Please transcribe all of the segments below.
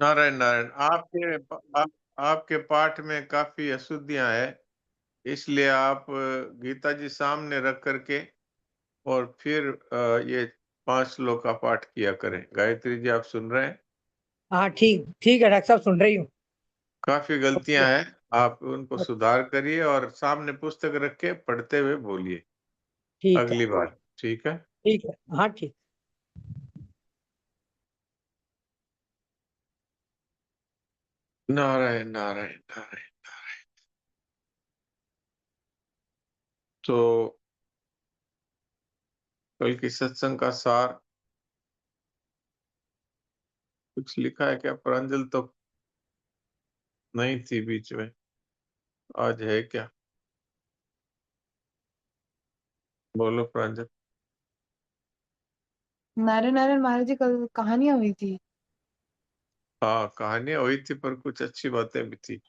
नारायण नारायण। आपके पाठ में काफी अशुद्धियां हैं, इसलिए आप गीता जी सामने रख करके और फिर ये 5 श्लोक का पाठ किया करें। गायत्री जी, आप सुन रहे हैं? हाँ ठीक ठीक है डॉक्टर साहब, सुन रही हूँ। काफी गलतियां ओके। हैं, आप उनको सुधार करिए और सामने पुस्तक रख के पढ़ते हुए बोलिए ठीक है। अगली बार। ठीक है? ठीक है, हाँ ठीक। नारायण नारायण नारायण। तो कल की सत्संग का सार कुछ लिखा है क्या? प्रांजल तो नहीं थी बीच में, आज है क्या? बोलो प्रांजल। नारायण नारायण महाराज जी, कल कहानियां हुई थी। हाँ, कहानियां हुई थी पर कुछ अच्छी बातें भी थी।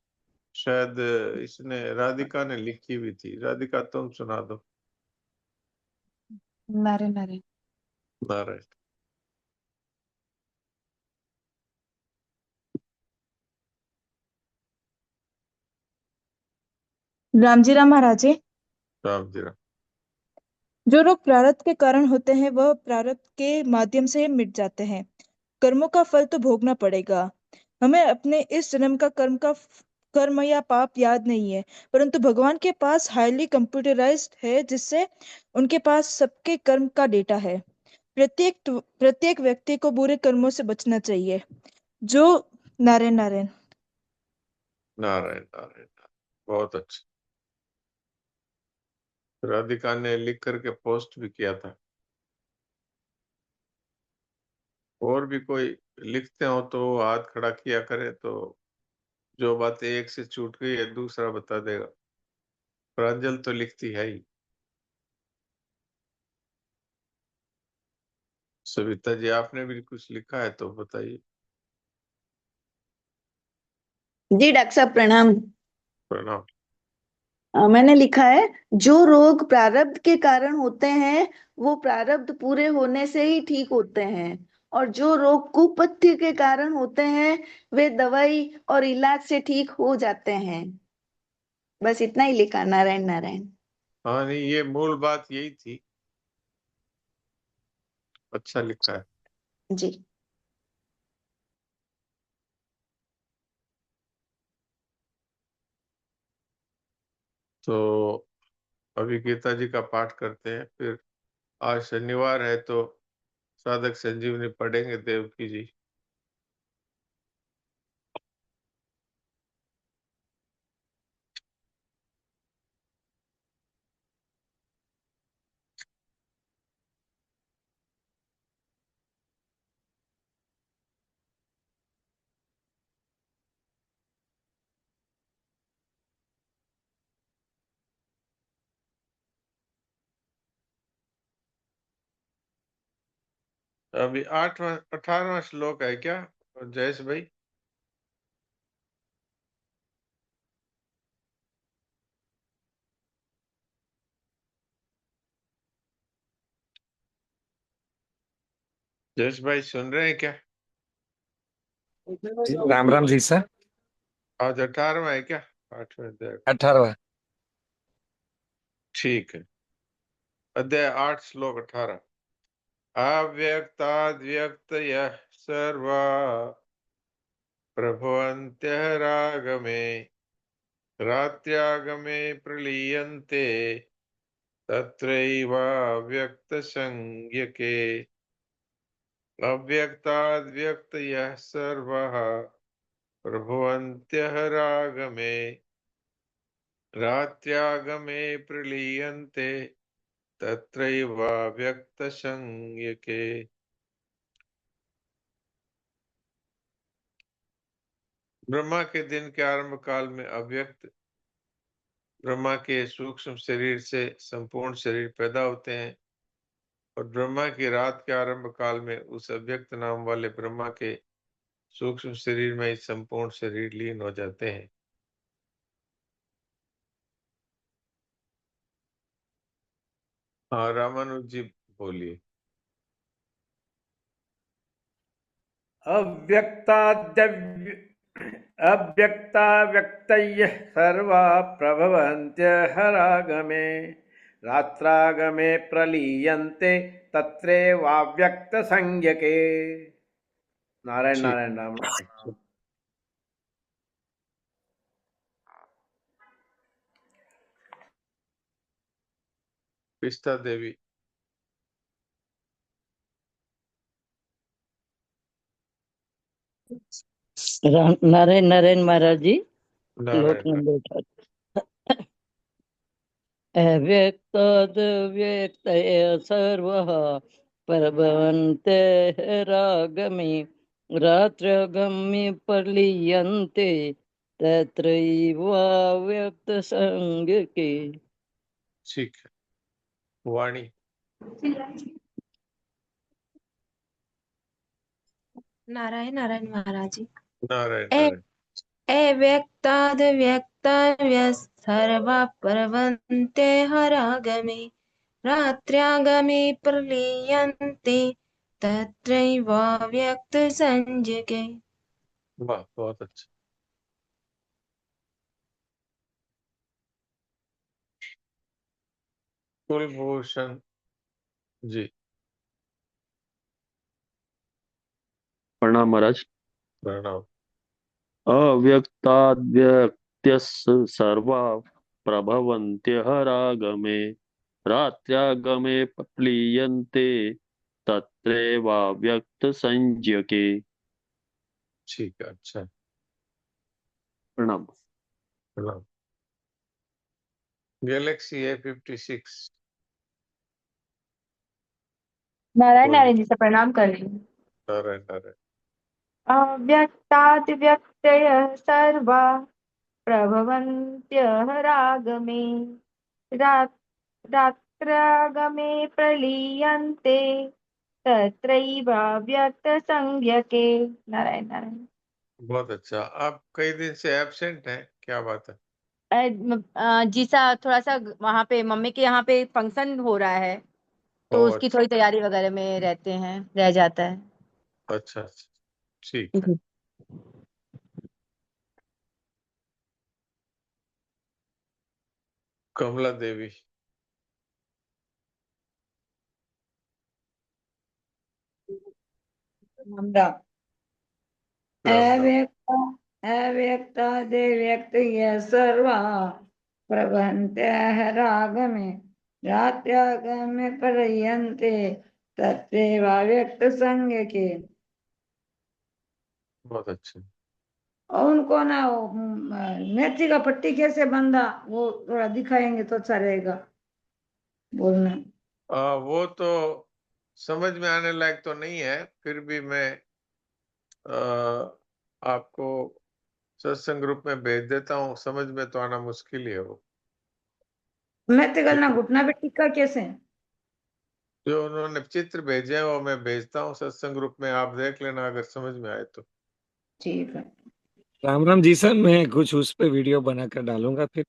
शायद इसने राधिका ने लिखी भी थी। राधिका, तुम सुना दो। नारायण नारायण। नारायण। राम जी राम महाराज जी। राम जी राम। जो रोग प्रारब्ध के कारण होते हैं वह प्रारब्ध के माध्यम से मिट जाते हैं। कर्मों का फल तो भोगना पड़ेगा। हमें अपने इस जन्म का कर्म या पाप याद नहीं है, परंतु भगवान के पास हाईली कंप्यूटराइज्ड है, जिससे उनके पास सबके कर्म का डेटा है। प्रत्येक व्यक्ति को बुरे कर्मों से बचना चाहिए। जो नारायण नारायण। नारायण नारायण। बहुत अच्छा। राधिका ने लिख करके पोस्ट भी किया था। और भी कोई लिखते हो तो हाथ खड़ा किया करे, तो जो बात एक से छूट गई है दूसरा बता देगा। प्रांजल तो लिखती है ही। सविता जी, आपने भी कुछ लिखा है तो बताइए। जी डॉक्टर साहब प्रणाम। प्रणाम। मैंने लिखा है, जो रोग प्रारब्ध के कारण होते हैं वो प्रारब्ध पूरे होने से ही ठीक होते हैं, और जो रोग कुपथ्य के कारण होते हैं वे दवाई और इलाज से ठीक हो जाते हैं। बस इतना ही लिखा। नारायण नारायण। हाँ, नहीं, ये मूल बात यही थी। अच्छा लिखा है। जी। तो अभी गीता जी का पाठ करते हैं, फिर आज शनिवार है तो साधक संजीवनी पढ़ेंगे देवकी जी। अभी 18वां श्लोक है क्या जयेश भाई? जयेश भाई सुन रहे हैं क्या? राम राम जी सर। आज 18वां है क्या? 8वें अध्याय। 18वां। ठीक है। अध्याय 8 श्लोक 18। अव्यक्ताद्व्यक्तयः सर्वा प्रभवन्त्यः रागमे रात्र्यागमे प्रलीयन्ते तत्रैवाव्यक्तसंज्ञके। अव्यक्ताद्व्यक्तयः सर्वः प्रभवन्त्यः रागमे रात्र्यागमे प्रलीयन्ते तत्रैवाव्यक्तसंज्ञके। ब्रह्मा के दिन के आरंभ काल में अव्यक्त ब्रह्मा के सूक्ष्म शरीर से संपूर्ण शरीर पैदा होते हैं, और ब्रह्मा की रात के आरंभ काल में उस अव्यक्त नाम वाले ब्रह्मा के सूक्ष्म शरीर में ही संपूर्ण शरीर लीन हो जाते हैं। हाँ, रामानुज जी बोलिए। अव्यक्ताव्यक्तयः सर्वा प्रभवन्त्यहरागमे रात्रागमे प्रलीयन्ते तत्रैवाव्यक्तसंज्ञके। नारायण ठीक नारायण राम राम। पिस्ता देवी। नारायण नारायण महाराज जी, श्लोक नारायण नंबर 8। अव्यक्तादव्यक्तय सर्वः प्रभवन्त्यः रागमे रात्रगम्ये प्रलीयन्ते तत्रैवाव्यक्तसंज्ञके। ठीक है। वाणी। नारायण नारायण महाराज जी। नारायण नारायण। अव्यक्ताद्व्यक्तयः सर्वा प्रभवन्ते हरागमे रात्र्यागमे प्रलीयन्ते तत्रैवाव्यक्तसंज्ञके। वाह, बहुत अच्छा। कुलभूषण जी। प्रणाम महाराज। प्रणाम। अव्यक्ताद्व्यक्त्यः सर्वा प्रभवन्त्यः रागमे रात्र्यागमे प्लीयन्ते तत्रैवाव्यक्तसंज्ञके। ठीक है, अच्छा। प्रणाम। प्रणाम। Galaxy A56। नारायण बोलिए। नारायण जी से प्रणाम कर रही हूँ। नारायण नारायण। अव्यक्ताद्व्यक्तयः सर्वा प्रभवन्त्यः रागमे रात्रागमे प्रलीयन्ते तत्रैवाव्यक्तसंज्ञके। नारायण नारायण। बहुत अच्छा। आप कई दिन से एब्सेंट हैं, क्या बात है? जी सा थोड़ा सा वहाँ पे मम्मी के यहाँ पे फंक्शन हो रहा है, तो ओह, उसकी अच्छा थोड़ी तैयारी वगैरह में रहते हैं, रह जाता है। अच्छा अच्छा। ठीक है। कमला देवी। राम राम। राम राम। अव्यक्तादिव्यक्तयः सर्वा प्रभवन्त्यः रागमे रात्र्यागमे प्रलीयन्ते तत्रैवाव्यक्तसंज्ञके। बहुत अच्छा। और उनको ना मेथी का पट्टी कैसे बंधा वो थोड़ा दिखाएंगे तो अच्छा रहेगा बोलना। वो तो समझ में आने लायक तो नहीं है, फिर भी मैं आपको सत्संग ग्रुप में भेज देता हूँ। समझ में तो आना मुश्किल ही है वो। मेथी करना घुटना पे टिक्का कैसे। जो उन्होंने चित्र भेजे हैं वो मैं भेजता हूँ सत्संग ग्रुप में, आप देख लेना अगर समझ में आए तो। ठीक है। राम राम जी सर, मैं कुछ उस पे वीडियो बनाकर डालूंगा, फिर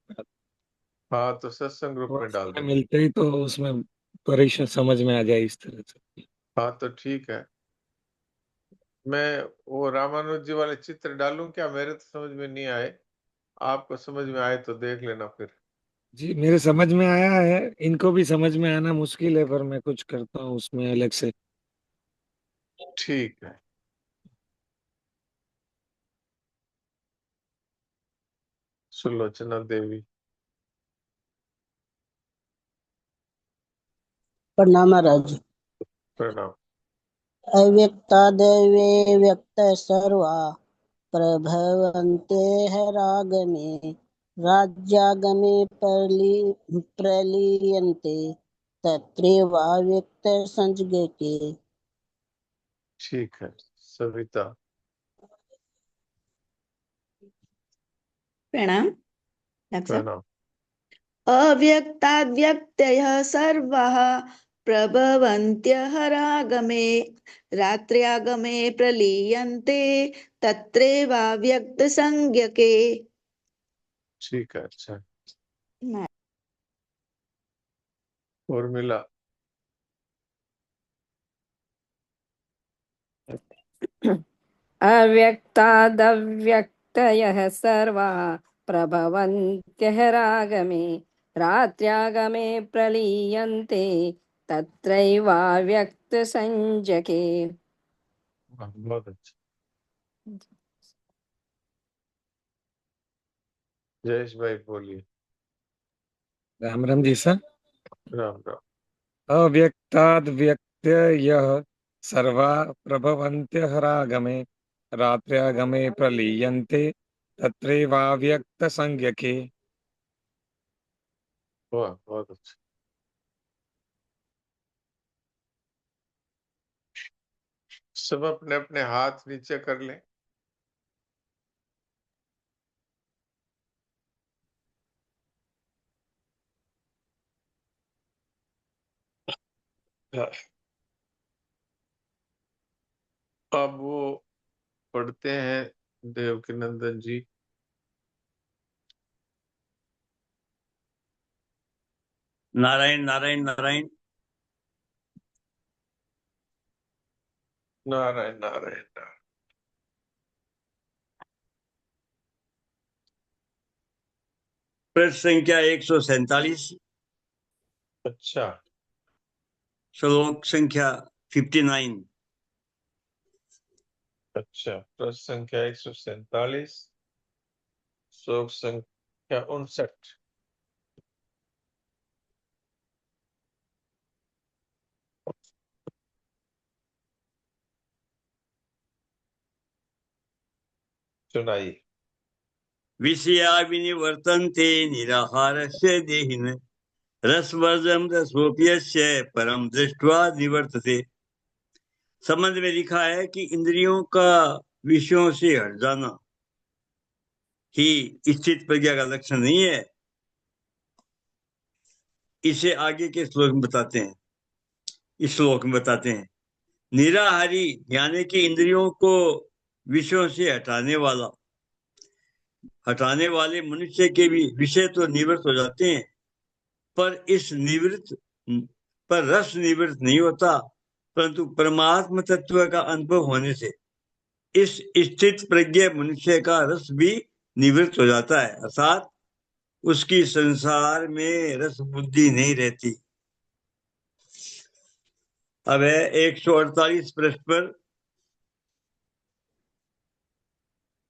हाँ, तो सत्संग ग्रुप थोड़ा में डाल समय देना। मिलते ही तो उसमें परेशान समझ में आ जाए इस तरह से। हाँ, तो ठीक है। मैं वो रामानुज जी वाले चित्र डालूं क्या? मेरे तो समझ में नहीं आए, आपको समझ में आए तो देख लेना फिर। जी मेरे समझ में आया है, इनको भी समझ में आना मुश्किल है, पर मैं कुछ करता हूँ उसमें अलग से। ठीक है। सुलोचना देवी। प्रणाम महाराज। प्रणाम। अव्यक्तादव्ये व्यक्त सर्वा प्रभवन्त्यः रागमे राज्यागमे प्रलीयन्ते तत्रैवाव्यक्तसंज्ञके। ठीक है। सविता। प्रणाम डॉक्टर साहब। प्रणाम। अव्यक्ताद्व्यक्तयः सर्वाः प्रभवन्त्यः रागमे रात्र्यागमे प्रलीयन्ते तत्रैवाव्यक्तसंज्ञके। ठीक है, अच्छा। उर्मिला। अव्यक्तादव्यक्तयः सर्वा प्रभवन्त्यः रागमे रात्र्यागमे प्रलीयन्ते तत्रैवाव्यक्तसंज्ञके। बहुत अच्छा। जयेश भाई बोलिए। राम राम जी सर। राम राम। अव्यक्ताद् व्यक्तयः सर्वा प्रभवन्त्यः रागमे रात्र्यागमे प्रलीयन्ते तत्रैवाव्यक्तसंज्ञके। वाह बहुत अच्छा। सब अपने अपने हाथ नीचे कर लें। अब वो पढ़ते हैं देवकी नंदन जी। नारायण नारायण नारायण। नारायण नारायण नारायण। पृष्ठ संख्या 147। अच्छा। श्लोक संख्या 59। अच्छा, प्रश्न संख्या 147, श्लोक संख्या 59। सुनाइए। विषया विनिवर्तन्ते निराहारस्य देहिन रसवर्जम रसोप्यस्य परम दृष्ट्वा निवर्तते। संबंध में लिखा है कि इंद्रियों का विषयों से हट जाना ही स्थित प्रज्ञा का लक्षण नहीं है। इसे आगे के श्लोक में बताते हैं। इस श्लोक में बताते हैं निराहारी यानी कि इंद्रियों को विषयों से हटाने वाले मनुष्य के भी विषय तो निवृत्त हो जाते हैं, पर रस निवृत्त नहीं होता, परंतु परमात्म तत्व का अनुभव होने से इस स्थित प्रज्ञ मनुष्य का रस भी निवृत्त हो जाता है, अर्थात उसकी संसार में रस बुद्धि नहीं रहती। अब है 148 पृष्ठ पर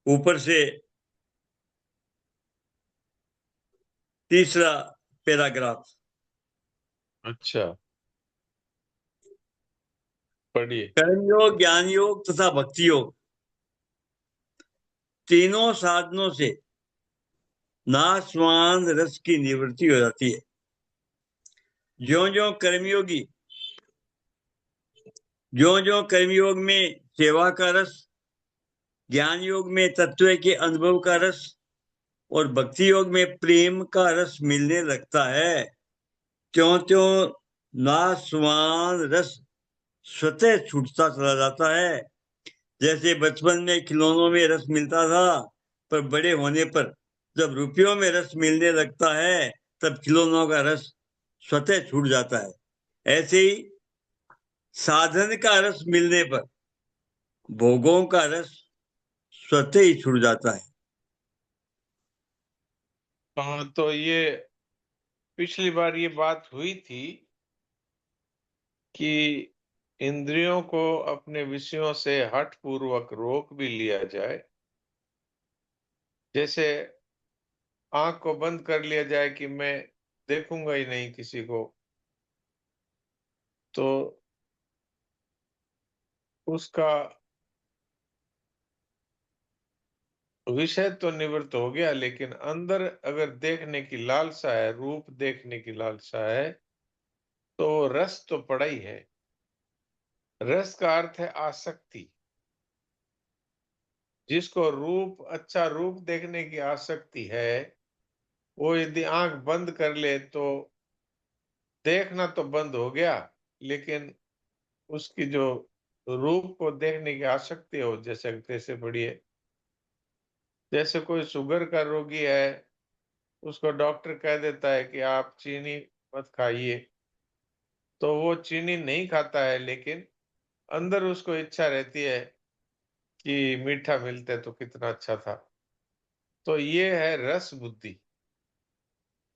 ऊपर से तीसरा पैराग्राफ। अच्छा, पढ़िए। कर्मयोग, ज्ञान योग तथा भक्ति योग तीनों साधनों से नाशवान रस की निवृत्ति हो जाती है। ज्यो ज्यो कर्मयोग में सेवा का रस, ज्ञान योग में तत्व के अनुभव का रस और भक्ति योग में प्रेम का रस मिलने लगता है, त्यों त्यों नाशवान रस स्वतः छूटता चला जाता है। जैसे बचपन में खिलौनों में रस मिलता था, पर बड़े होने पर जब रुपयों में रस मिलने लगता है तब खिलौनों का रस स्वतः छूट जाता है। ऐसे ही साधन का रस मिलने पर भोगों का रस स्वतः ही छूट जाता है। हाँ, तो ये पिछली बार ये बात हुई थी कि इंद्रियों को अपने विषयों से हठ पूर्वक रोक भी लिया जाए। जैसे आंख को बंद कर लिया जाए कि मैं देखूंगा ही नहीं किसी को, तो उसका विषय तो निवृत्त हो गया, लेकिन अंदर अगर देखने की लालसा है, रूप देखने की लालसा है, तो रस तो पड़ा ही है। रस का अर्थ है आसक्ति। जिसको रूप, अच्छा रूप देखने की आसक्ति है, वो यदि आंख बंद कर ले तो देखना तो बंद हो गया, लेकिन उसकी जो रूप को देखने की आसक्ति हो, जैसे पढ़िए, जैसे कोई शुगर का रोगी है, उसको डॉक्टर कह देता है कि आप चीनी मत खाइए, तो वो चीनी नहीं खाता है, लेकिन अंदर उसको इच्छा रहती है कि मीठा मिलते तो कितना अच्छा था। तो ये है रस बुद्धि।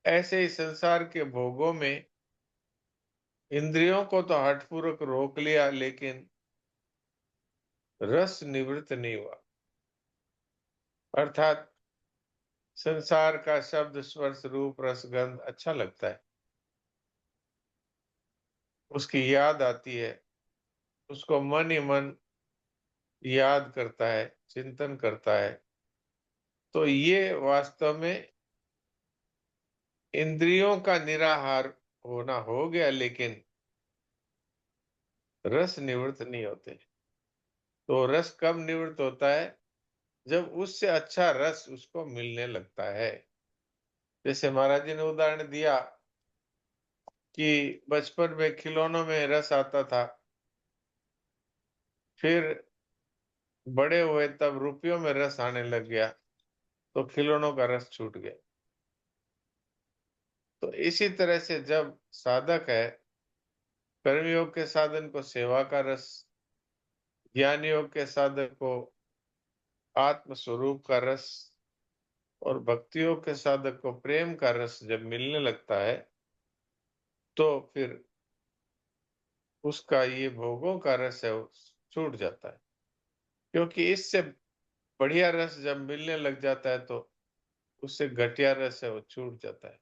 ऐसे ही संसार के भोगों में इंद्रियों को तो हठपूर्वक रोक लिया, लेकिन रस निवृत्त नहीं हुआ। अर्थात संसार का शब्द, स्पर्श, रूप, रस, गंध अच्छा लगता है, उसकी याद आती है, उसको मन ही मन याद करता है, चिंतन करता है। तो ये वास्तव में इंद्रियों का निराहार होना हो गया, लेकिन रस निवृत्त नहीं होते। तो रस कब निवृत्त होता है? जब उससे अच्छा रस उसको मिलने लगता है। जैसे महाराज जी ने उदाहरण दिया कि बचपन में खिलौनों में रस आता था, फिर बड़े हुए तब रुपयों में रस आने लग गया, तो खिलौनों का रस छूट गया। तो इसी तरह से जब साधक है, कर्मयोग के साधन को सेवा का रस, ज्ञान योग के साधक को आत्म स्वरूप का रस, और भक्ति योग के साधक को प्रेम का रस जब मिलने लगता है, तो फिर उसका ये भोगों का रस है वो छूट जाता है। क्योंकि इससे बढ़िया रस जब मिलने लग जाता है, तो उससे घटिया रस है वो छूट जाता है।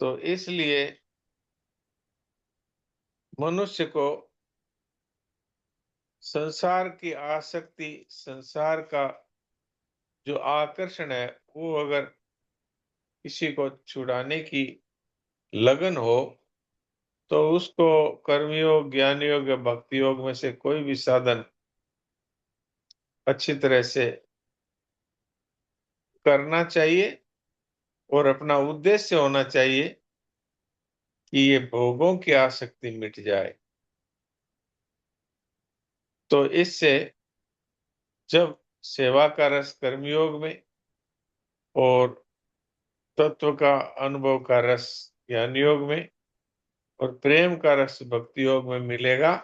तो इसलिए मनुष्य को संसार की आसक्ति, संसार का जो आकर्षण है, वो अगर किसी को छुड़ाने की लगन हो, तो उसको कर्मयोग, ज्ञान योग या भक्ति योग में से कोई भी साधन अच्छी तरह से करना चाहिए, और अपना उद्देश्य होना चाहिए कि ये भोगों की आसक्ति मिट जाए। तो इससे जब सेवा का रस कर्मयोग में और तत्व का अनुभव का रस ज्ञान योग में और प्रेम का रस भक्ति योग में मिलेगा,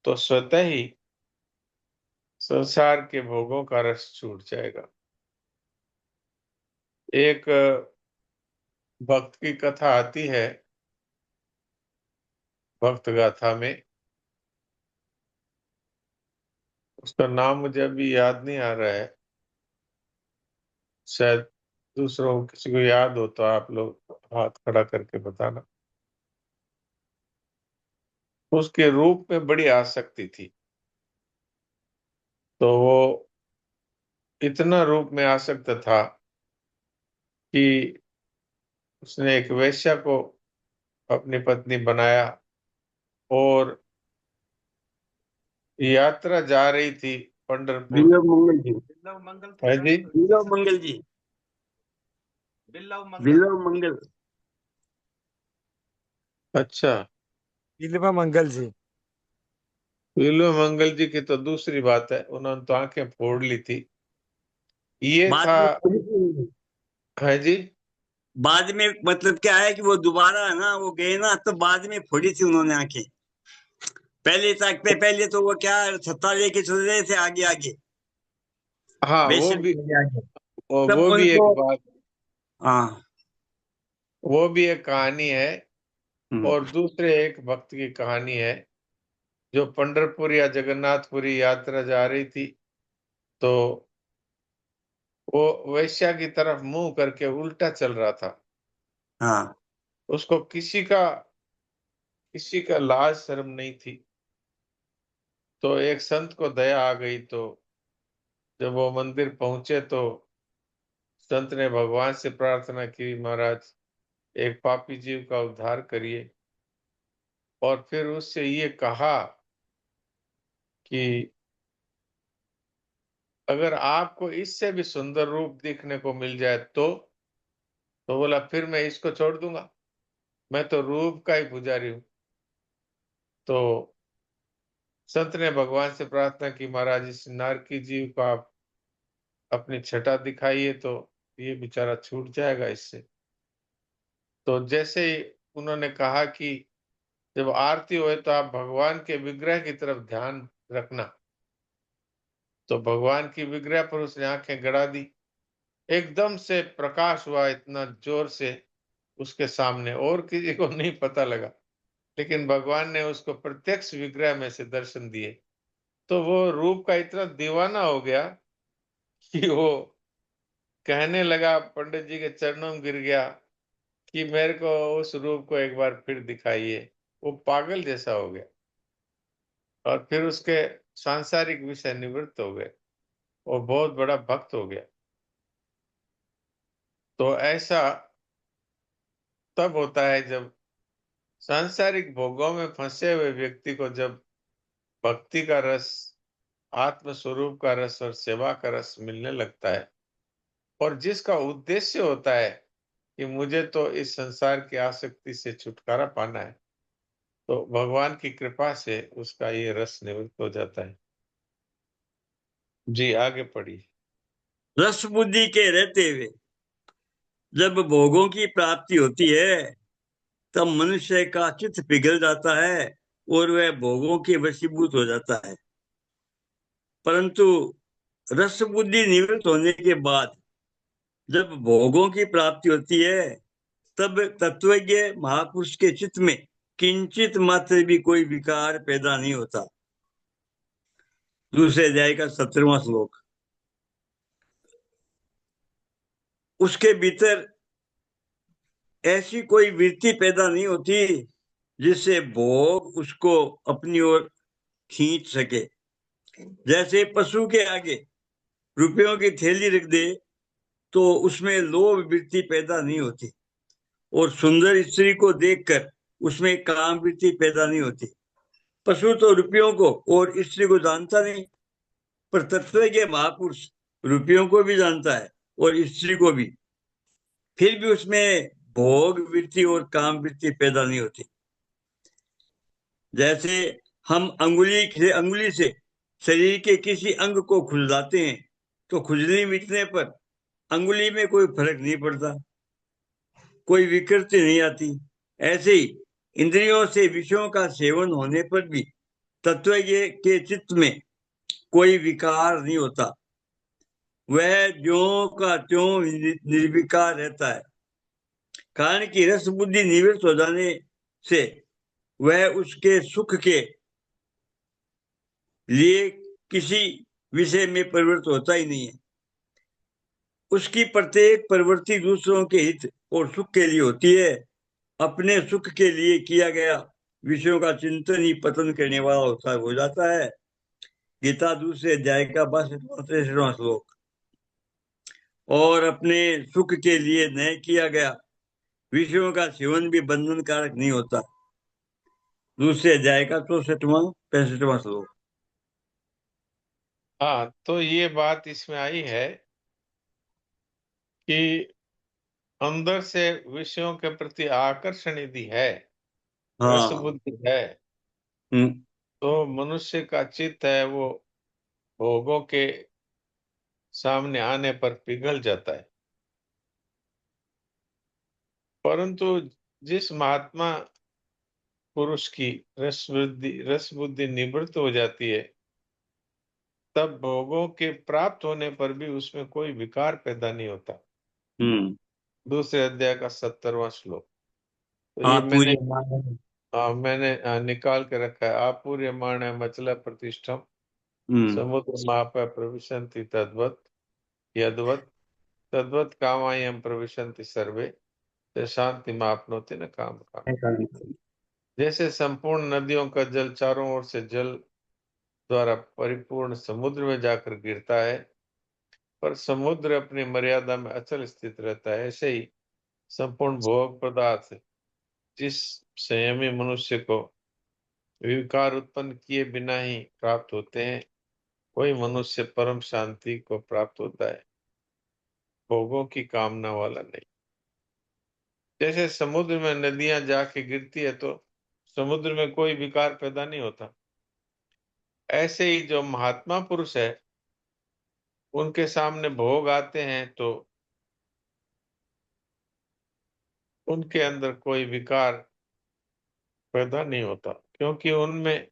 तो स्वतः ही संसार के भोगों का रस छूट जाएगा। एक भक्त की कथा आती है भक्त गाथा में, उसका नाम मुझे अभी याद नहीं आ रहा है, शायद दूसरों किसी को याद हो तो आप लोग हाथ खड़ा करके बताना। उसके रूप में बड़ी आसक्ति थी, तो वो इतना रूप में आसक्त था कि उसने एक वेश्या को अपनी पत्नी बनाया, और यात्रा जा रही थी पंढरपुर। बिल्लव मंगल जी, है जी, बिल्लव मंगल जी, बिल्लव मंगल। अच्छा, बिल्वा मंगल जी। बिल्व मंगल जी की तो दूसरी बात है, उन्होंने तो आंखें फोड़ ली थी। ये बाद था, में फोड़ी थी। है जी, बाद में मतलब क्या है कि वो दोबारा है ना, वो गए ना, तो बाद में फोड़ी थी उन्होंने आंखें। पहले तक पे पहले तो वो क्या छत्ता लेके चल रहे थे आगे आगे, हाँ वो वैसे भी, आगे आगे। तब वो भी एक उनको, बात, हाँ, वो भी एक कहानी है। हम्म, और दूसरे एक भक्त की कहानी है, जो पंढरपुर या जगन्नाथपुरी यात्रा जा रही थी, तो वो वैश्या की तरफ मुंह करके उल्टा चल रहा था। हाँ, उसको किसी का लाज शर्म नहीं थी। तो एक संत को दया आ गई, तो जब वो मंदिर पहुंचे, तो संत ने भगवान से प्रार्थना की, महाराज एक पापी जीव का उद्धार करिए। और फिर उससे ये कहा कि अगर आपको इससे भी सुंदर रूप देखने को मिल जाए, तो बोला फिर मैं इसको छोड़ दूंगा, मैं तो रूप का ही पुजारी हूं। तो संत ने भगवान से प्रार्थना की, महाराज इस नारकी जीव को आप अपनी छटा दिखाइए, तो ये बेचारा छूट जाएगा इससे। तो जैसे ही उन्होंने कहा कि जब आरती होए तो आप भगवान के विग्रह की तरफ ध्यान रखना। तो भगवान की विग्रह पर उसने आंखें गड़ा दी, एकदम से प्रकाश हुआ इतना जोर से उसके सामने, और किसी को नहीं पता लगा, लेकिन भगवान ने उसको प्रत्यक्ष विग्रह में से दर्शन दिए। तो वो रूप का इतना दीवाना हो गया कि वो कहने लगा, पंडित जी के चरणों में गिर गया कि मेरे को उस रूप को एक बार फिर दिखाइए। वो पागल जैसा हो गया और फिर उसके सांसारिक विषय निवृत्त हो गए। वो बहुत बड़ा भक्त हो गया। तो ऐसा तब होता है जब सांसारिक भोगों में फंसे हुए व्यक्ति को जब भक्ति का रस, आत्म स्वरूप का रस और सेवा का रस मिलने लगता है, और जिसका उद्देश्य होता है कि मुझे तो इस संसार की आसक्ति से छुटकारा पाना है, तो भगवान की कृपा से उसका ये रस निवृत्त हो जाता है। जी आगे पढ़िए। रस बुद्धि के रहते हुए जब भोगों की प्राप्ति होती है, तब मनुष्य का चित्त पिघल जाता है और वह भोगों के वशीभूत हो जाता है। परंतु रस बुद्धि निवृत्त होने के बाद जब भोगों की प्राप्ति होती है, तब तत्वज्ञ महापुरुष के चित्त में किंचित मात्र भी कोई विकार पैदा नहीं होता। दूसरे अध्याय का 17वां श्लोक। उसके भीतर ऐसी कोई वृत्ति पैदा नहीं होती जिससे भोग उसको अपनी ओर खींच सके। जैसे पशु के आगे रुपयों की थैली रख दे तो उसमें लोभ वृत्ति पैदा नहीं होती, और सुंदर स्त्री को देखकर उसमें काम वृत्ति पैदा नहीं होती। पशु तो रुपयों को और स्त्री को जानता नहीं, पर तत्व के महापुरुष रुपयों को भी जानता है और स्त्री को भी, फिर भी उसमें भोग वृत्ति और काम वृत्ति पैदा नहीं होती। जैसे हम अंगुली से शरीर के किसी अंग को खुजलाते हैं तो खुजली मिटने पर अंगुली में कोई फर्क नहीं पड़ता, कोई विकृति नहीं आती। ऐसे ही इंद्रियों से विषयों का सेवन होने पर भी तत्वज्ञ के चित्त में कोई विकार नहीं होता, वह ज्यों का त्यों निर्विकार रहता है। कारण कि रस बुद्धि निवृत्त हो जाने से वह उसके सुख के लिए किसी विषय में प्रवृत्त होता ही नहीं है। उसकी प्रत्येक प्रवृत्ति दूसरों के हित और सुख के लिए होती है। अपने सुख के लिए किया गया विषयों का चिंतन ही पतन करने वाला हो जाता है। गीता दूसरे अध्याय का 62वां श्लोक। और अपने सुख के लिए न किया गया विषयों का सेवन भी बंधन कारक नहीं होता। दूसरे अध्याय का 64वां श्लोक। हाँ, तो ये बात इसमें आई है कि अंदर से विषयों के प्रति आकर्षण यदि है, रस हाँ। बुद्धि है, तो मनुष्य का चित्त है वो भोगों के सामने आने पर पिघल जाता है। परंतु जिस महात्मा पुरुष की रस बुद्धि निवृत्त हो जाती है, तब भोगों के प्राप्त होने पर भी उसमें कोई विकार पैदा नहीं होता। दूसरे अध्याय का 70वां श्लोक। तो ये मैंने निकाल के रखा है। आपूर्यमाण मतलब प्रतिष्ठम समुद्र माप प्रविशन्ति तद्वत् यद्वत् तद्वत् कामायम प्रविशन्ति सर्वे ते शांति मापनोति न काम काम। जैसे संपूर्ण नदियों का जल चारों ओर से जल द्वारा परिपूर्ण समुद्र में जाकर गिरता है, पर समुद्र अपनी मर्यादा में अचल स्थित रहता है, ऐसे ही संपूर्ण भोग पदार्थ जिस संयमी मनुष्य को विकार उत्पन्न किए बिना ही प्राप्त होते हैं, वही मनुष्य परम शांति को प्राप्त होता है, भोगों की कामना वाला नहीं। जैसे समुद्र में नदियां जाके गिरती है तो समुद्र में कोई विकार पैदा नहीं होता, ऐसे ही जो महात्मा पुरुष है उनके सामने भोग आते हैं तो उनके अंदर कोई विकार पैदा नहीं होता, क्योंकि उनमें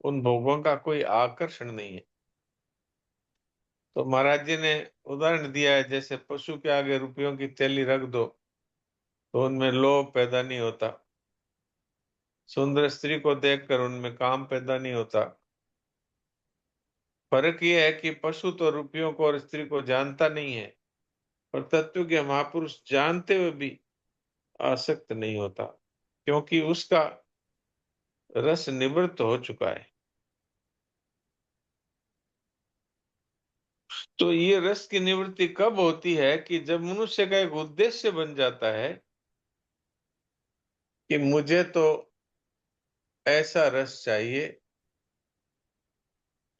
उन भोगों का कोई आकर्षण नहीं है। तो महाराज जी ने उदाहरण दिया है, जैसे पशु के आगे रुपयों की थैली रख दो तो उनमें लोभ पैदा नहीं होता, सुंदर स्त्री को देखकर उनमें काम पैदा नहीं होता। फर्क यह है कि पशु तो रुपयों को और स्त्री को जानता नहीं है, और तत्व के महापुरुष जानते हुए भी आसक्त नहीं होता, क्योंकि उसका रस निवृत्त हो चुका है। तो ये रस की निवृत्ति कब होती है? कि जब मनुष्य का एक उद्देश्य बन जाता है कि मुझे तो ऐसा रस चाहिए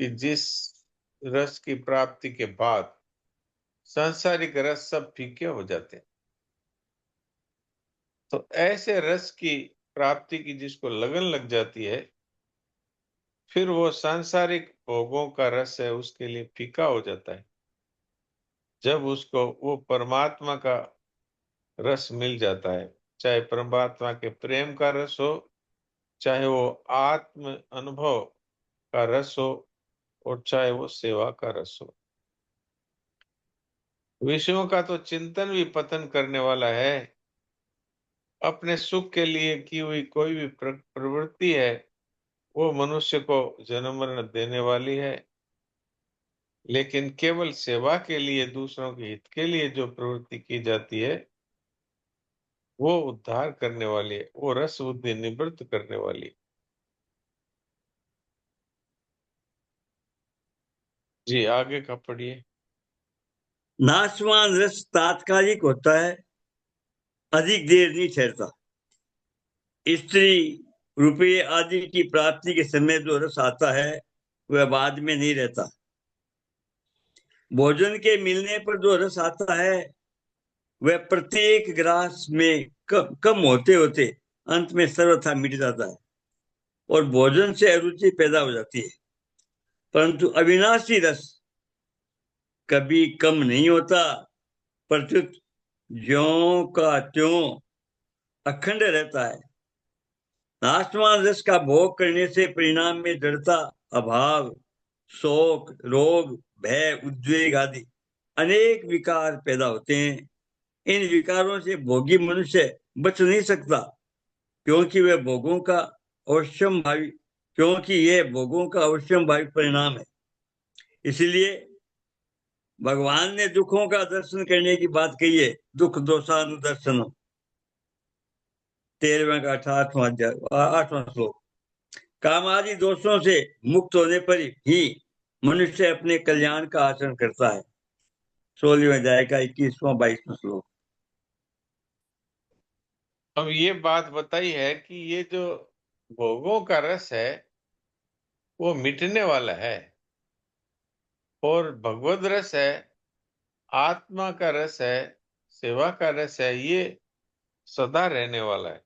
कि जिस रस की प्राप्ति के बाद सांसारिक रस सब फीके हो जाते हैं। तो ऐसे रस की प्राप्ति की जिसको लगन लग जाती है, फिर वो सांसारिक भोगों का रस है उसके लिए फीका हो जाता है। जब उसको वो परमात्मा का रस मिल जाता है, चाहे परमात्मा के प्रेम का रस हो, चाहे वो आत्म अनुभव का रस हो, और चाहे वो सेवा का रस हो। विषयों का तो चिंतन भी पतन करने वाला है। अपने सुख के लिए की हुई कोई भी प्रवृत्ति है वो मनुष्य को जन्म मरण देने वाली है, लेकिन केवल सेवा के लिए, दूसरों के हित के लिए जो प्रवृत्ति की जाती है वो उद्धार करने वाली है, वो रस बुद्धि निवृत्त करने वाली है। जी आगे का पढ़िए। नाशवान रस तात्कालिक होता है, अधिक देर नहीं ठहरता। स्त्री, रुपये आदि की प्राप्ति के समय जो रस आता है वह बाद में नहीं रहता। भोजन के मिलने पर जो रस आता है वह प्रत्येक ग्रास में कम होते होते अंत में सर्वथा मिट जाता है और भोजन से अरुचि पैदा हो जाती है। परंतु अविनाशी रस कभी कम नहीं होता, प्रत्युत ज्यों का त्यों अखंड रहता है। नाशवान रस का भोग करने से परिणाम में जड़ता, अभाव, शोक, रोग, भय, उद्वेग आदि अनेक विकार पैदा होते हैं। इन विकारों से भोगी मनुष्य बच नहीं सकता, क्योंकि यह भोगों का अवश्यम भावी परिणाम है। इसलिए भगवान ने दुखों का दर्शन करने की बात कही है, दुख दोषानुदर्शन, 13वें का 8वां श्लोक। काम आदि दोषों से मुक्त होने पर ही मनुष्य अपने कल्याण का आचरण करता है। 16वें अध्याय का 21वां 22वां श्लोक। अब ये बात बताई है कि ये जो भोगों का रस है वो मिटने वाला है, और भगवद रस है, आत्मा का रस है, सेवा का रस है, ये सदा रहने वाला है।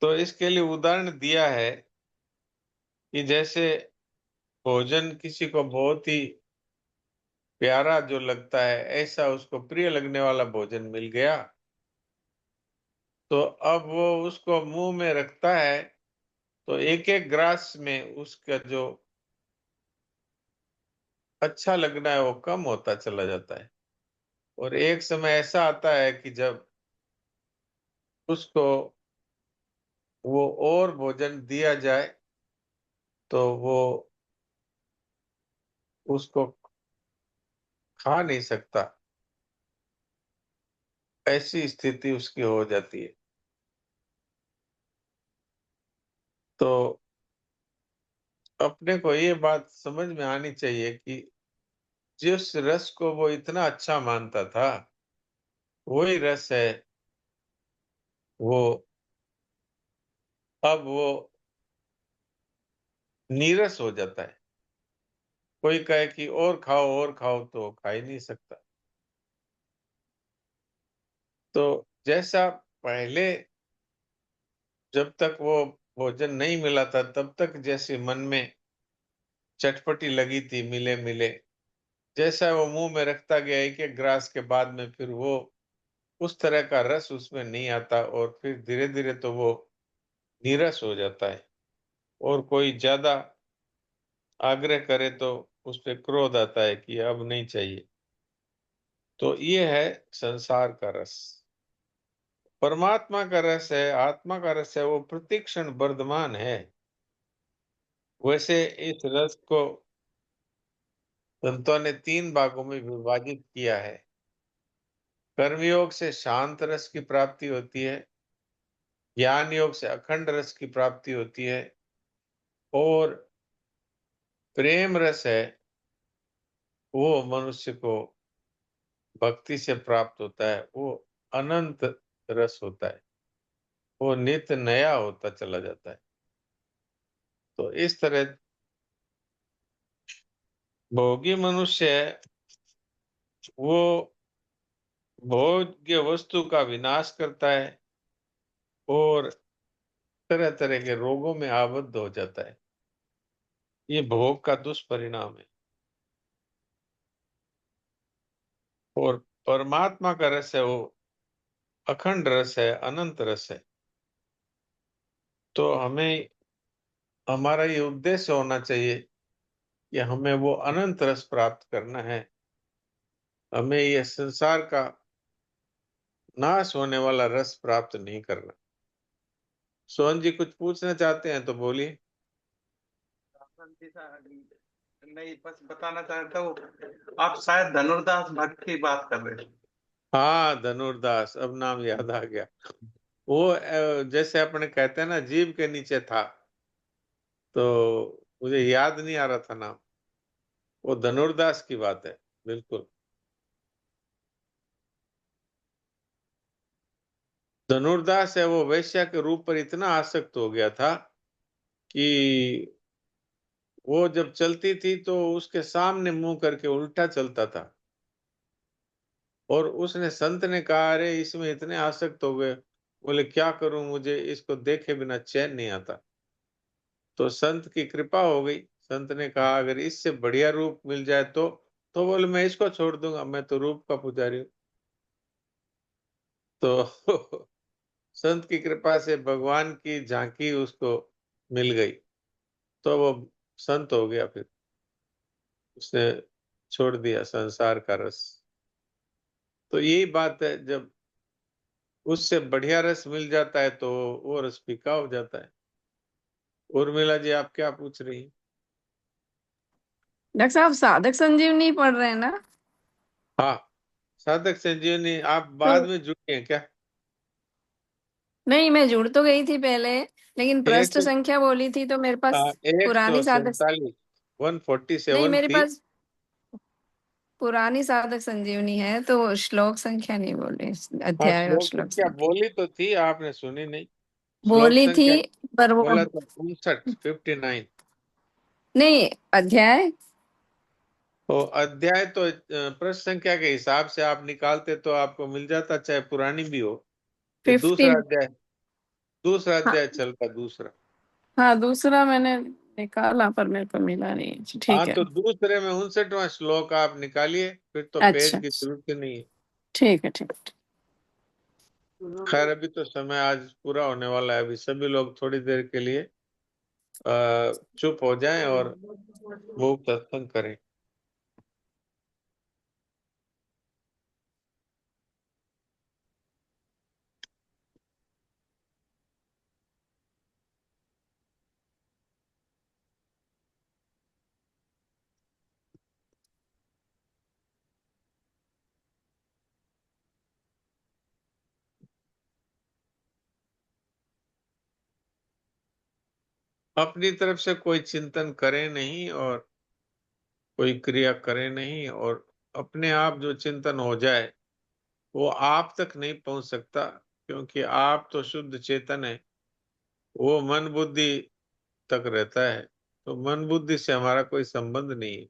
तो इसके लिए उदाहरण दिया है कि जैसे भोजन किसी को बहुत ही प्यारा जो लगता है, ऐसा उसको प्रिय लगने वाला भोजन मिल गया, तो अब वो उसको मुंह में रखता है तो एक एक ग्रास में उसका जो अच्छा लगना है वो कम होता चला जाता है। और एक समय ऐसा आता है कि जब उसको वो और भोजन दिया जाए तो वो उसको खा नहीं सकता, ऐसी स्थिति उसकी हो जाती है। तो अपने को ये बात समझ में आनी चाहिए कि जिस रस को वो इतना अच्छा मानता था वही रस है, वो अब वो नीरस हो जाता है। कोई कहे कि और खाओ तो खा ही नहीं सकता। तो जैसा पहले जब तक वो भोजन नहीं मिला था तब तक जैसे मन में चटपटी लगी थी मिले मिले, जैसा वो मुंह में रखता गया एक एक ग्रास के बाद में फिर वो उस तरह का रस उसमें नहीं आता और फिर धीरे धीरे तो वो नीरस हो जाता है और कोई ज्यादा आग्रह करे तो उस पर क्रोध आता है कि अब नहीं चाहिए। तो ये है संसार का रस। परमात्मा का रस है, आत्मा का रस है, वो प्रतिक्षण वर्धमान है। वैसे इस रस को संतों ने 3 भागों में विभाजित किया है। कर्मयोग से शांत रस की प्राप्ति होती है, ज्ञान योग से अखंड रस की प्राप्ति होती है और प्रेम रस है वो मनुष्य को भक्ति से प्राप्त होता है, वो अनंत रस होता है, वो नित्य नया होता चला जाता है। तो इस तरह भोगी मनुष्य है वो भोग्य वस्तु का विनाश करता है और तरह तरह के रोगों में आबद्ध हो जाता है। ये भोग का दुष्परिणाम है। और परमात्मा का रस है वो अखंड रस है, अनंत रस है। तो हमें हमारा ये उद्देश्य होना चाहिए कि हमें वो अनंत रस प्राप्त करना है। हमें ये संसार का नाश होने वाला रस प्राप्त नहीं करना। सोहन जी कुछ पूछना चाहते हैं तो बोलिए। नहीं, बस बताना चाहता हूँ, आप शायद धनुर्दास भट्ट की बात कर रहे हैं। हाँ, धनुर्दास, अब नाम याद आ गया। वो जैसे अपने कहते हैं ना, जीभ के नीचे था, तो मुझे याद नहीं आ रहा था नाम। वो धनुर्दास की बात है, बिल्कुल। धनुर्दास है वो वेश्या के रूप पर इतना आसक्त हो गया था कि वो जब चलती थी तो उसके सामने मुंह करके उल्टा चलता था। और उसने संत ने कहा, अरे इसमें इतने आसक्त हो गए, बोले क्या करूं, मुझे इसको देखे बिना चैन नहीं आता। तो संत की कृपा हो गई। संत ने कहा अगर इससे बढ़िया रूप मिल जाए तो बोले मैं इसको छोड़ दूंगा, मैं तो रूप का पुजारी हूं। तो संत की कृपा से भगवान की झांकी उसको मिल गई, तो वो संत हो गया। फिर उसने छोड़ दिया संसार का रस। तो यही बात है, जब उससे बढ़िया रस मिल जाता है तो वो रस फीका हो जाता है। उर्मिला जी, आप क्या पूछ रही हैं? डॉक्टर साहब साधक संजीवनी पढ़ रहे हैं ना? हाँ, साधक संजीवनी। आप बाद तो में जुड़ी हैं क्या? नहीं, मैं जुड़ तो गई थी पहले, लेकिन पृष्ठ एक संख्या बोली थी तो मेरे पास पुरानी साधक 147 नहीं, 147 मेरे थी। पास पुरानी साधक संजीवनी है, तो श्लोक संख्या नहीं बोली, हाँ, अध्याय और श्लोक श्लोक संख्या संख्या बोली तो थी, आपने सुनी नहीं। श्लोक बोली थी, संख्या पर वो बोला था 59। नहीं, अध्याय तो अध्याय तो प्रश्न संख्या के हिसाब से आप निकालते तो आपको मिल जाता, चाहे पुरानी भी हो। ये 15। दूसरा हाँ, अध्याय चलता, दूसरा। हाँ, दूसरा मैंने निकाला पर मेरे को मिला नहीं। हाँ, ठीक है। तो दूसरे में 59वां श्लोक आप निकालिए, फिर तो पेज अच्छा, की जरूरत ही नहीं है। ठीक है, ठीक है। खैर, अभी तो समय आज पूरा होने वाला है। अभी सभी लोग थोड़ी देर के लिए चुप हो जाएं और मूक सत्संग करें। अपनी तरफ से कोई चिंतन करें नहीं और कोई क्रिया करें नहीं, और अपने आप जो चिंतन हो जाए वो आप तक नहीं पहुंच सकता, क्योंकि आप तो शुद्ध चेतन है। वो मन बुद्धि तक रहता है, तो मन बुद्धि से हमारा कोई संबंध नहीं है।